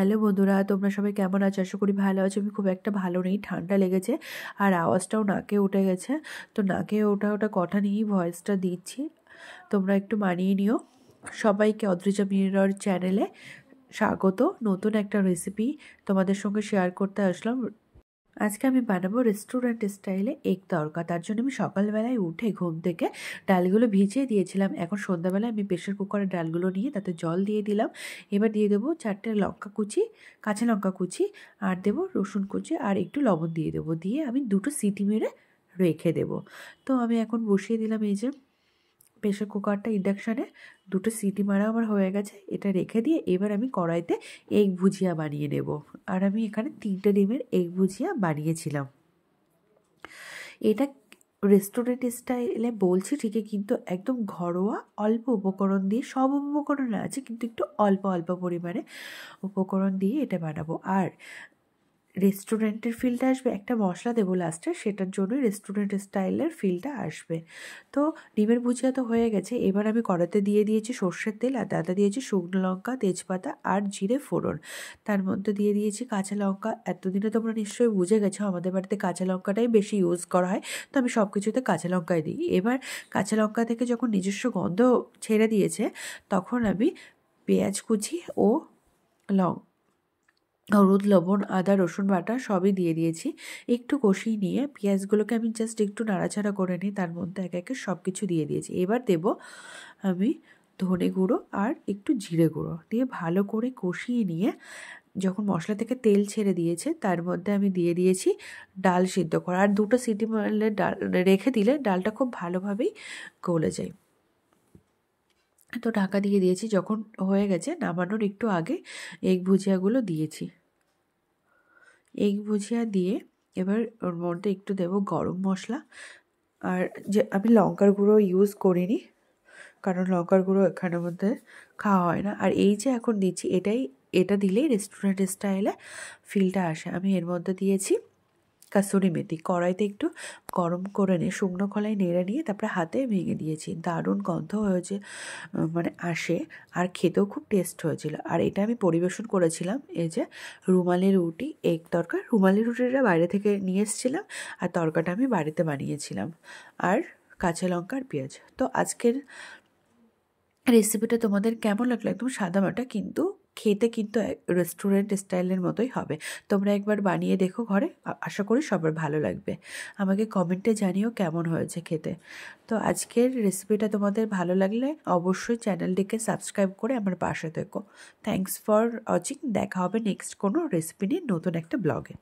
Hello বন্ধুরা, তোমরা সবাই কেমন আছো? আশা করি ভালো আছো। আমি খুব একটা ভালো নেই, ঠান্ডা লেগেছে আর আওয়াজটাও নাকে উঠে গেছে। তো নাকে ওটা কথা নিয়েই ভয়েসটা দিচ্ছি, তোমরা একটু মানিয়ে নিও। সবাইকে অদ্রিজা মিরর চ্যানেলে স্বাগত। নতুন একটা রেসিপি তোমাদের সঙ্গে শেয়ার করতে আসলাম। আজকে আমি বানাবো রেস্টুরেন্ট স্টাইলে এগ তড়কা। তার জন্য আমি সকালবেলায় উঠে ঘুম থেকে ডালগুলো ভিজিয়ে দিয়েছিলাম। এখন সন্ধ্যাবেলায় আমি প্রেশার কুকারে ডালগুলো নিয়ে তাতে জল দিয়ে দিলাম। এবার দিয়ে দেবো 4টে লঙ্কা কুচি, কাঁচা লঙ্কা কুচি, আর দেবো রসুন কুচি, আর একটু লবণ দিয়ে দেবো। দিয়ে আমি 2টো সিটি মেরে রেখে দেবো। তো আমি এখন বসিয়ে দিলাম এই যে প্রেশার কুকারটা ইন্ডাকশানে। 2টো সিটি মারা আমার হয়ে গেছে। এটা রেখে দিয়ে এবার আমি কড়াইতে এগ ভুজিয়া বানিয়ে নেব। আর আমি এখানে 3টে ডিমের এগ ভুজিয়া বানিয়েছিলাম। এটা রেস্টুরেন্ট স্টাইলে বলছি ঠিকই, কিন্তু একদম ঘরোয়া অল্প উপকরণ দিয়ে, সব উপকরণ আছে কিন্তু একটু অল্প অল্প পরিমাণে উপকরণ দিয়ে এটা বানাবো। আর রেস্টুরেন্টের ফিলটা আসবে, একটা মশলা দেবো লাস্টে, সেটার জন্যই রেস্টুরেন্ট স্টাইলের ফিলটা আসবে। তো ডিমের ভুজিয়া তো হয়ে গেছে। এবার আমি কড়াতে দিয়ে দিয়েছি সর্ষের তেল, আর তাতে দিয়েছি শুকনো লঙ্কা, তেজপাতা আর জিরে ফোড়ন। তার মধ্যে দিয়ে দিয়েছি কাঁচা লঙ্কা। এতদিনে তোমরা নিশ্চয়ই বুঝে গেছো আমাদের বাড়িতে কাঁচা লঙ্কাটাই বেশি ইউজ করা হয়, তো আমি সব কিছুতে কাঁচা লঙ্কাই দিই। এবার কাঁচা লঙ্কা থেকে যখন নিজস্ব গন্ধ ছেড়ে দিয়েছে, তখন আমি পেঁয়াজ কুচি ও হলুদ, লবণ, আদা, রসুন বাটা সবই দিয়ে দিয়েছি। একটু কষিয়ে নিয়ে পেঁয়াজগুলোকে আমি জাস্ট একটু নাড়াচাড়া করে নিই, তার মধ্যে একে একে সব কিছু দিয়ে দিয়েছি। এবার দেব আমি ধনে গুঁড়ো আর একটু জিরে গুঁড়ো দিয়ে ভালো করে কষিয়ে নিয়ে, যখন মশলা থেকে তেল ছেড়ে দিয়েছে তার মধ্যে আমি দিয়ে দিয়েছি ডাল সিদ্ধ করা। আর 2টো সিটি মারলে ডাল রেখে দিলে ডালটা খুব ভালোভাবেই গলে যায়। তো ঢাকা দিয়ে দিয়েছি। যখন হয়ে গেছে, নামানোর একটু আগে এগ ভুজিয়াগুলো দিয়েছি। এগ ভুজিয়া দিয়ে এবার ওর মধ্যে একটু দেবো গরম মশলা। আর যে আমি লঙ্কার গুঁড়ো ইউজ করিনি, কারণ লঙ্কার গুঁড়ো এখানের মধ্যে খাওয়া হয় না। আর এই যে এখন দিচ্ছি, এটা দিলেই রেস্টুরেন্ট স্টাইলে ফিলটা আসে। আমি এর মধ্যে দিয়েছি কাসুরি মেথি। কড়াইতে একটু গরম করে নিয়ে শুকনো খোলায় নেড়ে নিয়ে তারপরে হাতে ভেঙে দিয়েছি। দারুণ গন্ধ হয়েছে, মানে আসে, আর খেতেও খুব টেস্ট হয়েছিল। আর এটা আমি পরিবেশন করেছিলাম এই যে রুমালি রুটি, এগ তড়কা। রুমালি রুটিটা বাইরে থেকে নিয়ে এসেছিলাম, আর তড়কাটা আমি বাড়িতে বানিয়েছিলাম, আর কাঁচা লঙ্কা আর পেঁয়াজ। তো আজকের রেসিপিটা তোমাদের কেমন লাগলো? একদম সাদামাটা, কিন্তু খেতে কিন্তু রেস্টুরেন্ট স্টাইলের মতোই হবে। তোমরা একবার বানিয়ে দেখো ঘরে, আশা করি সবার ভালো লাগবে। আমাকে কমেন্টে জানিও কেমন হয়েছে খেতে। তো আজকের রেসিপিটা তোমাদের ভালো লাগলে অবশ্যই চ্যানেলটিকে সাবস্ক্রাইব করে আমার পাশে থেকো। Thanks for watching. দেখা হবে নেক্সট কোনো রেসিপি নিয়ে নতুন একটা ব্লগে।